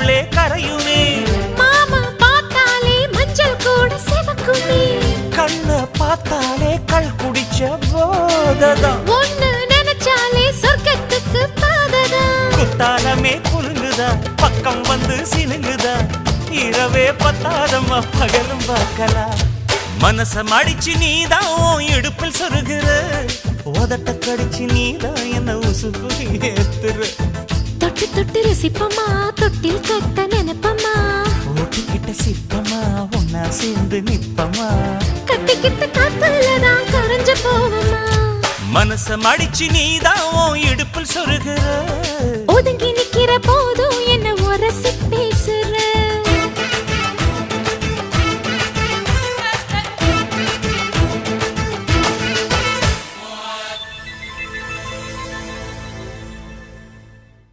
கண்களே கரையுமே மாமா பார்த்தாலே மஞ்சள் கூட சிவக்குமே கண்ண பார்த்தாலே கள் குடிச்ச போததான் ஒண்ணு நினைச்சாலே சொர்க்கத்துக்கு பாததா குத்தாலமே குலுங்குதா பக்கம் வந்து சினுங்குதா இரவே பத்தாதம்மா பகலும் பார்க்கலாம் மனச மடிச்சு நீதான் இடுப்பில் சொருகிற உதட்ட கடிச்சு நீதான் என்ன உசுப்பு ஏத்துற தொட்டு தொட்டு ரசிப்பமா தொட்டில் கட்ட நினைப்பமா ஓட்டிக்கிட்ட சிப்பமா ஒன்னா சேர்ந்து நிப்பமா கட்டிக்கிட்ட காத்துலதான் கரைஞ்சு போவமா மனச மடிச்சு நீதான் இடுப்பில் சொருகிற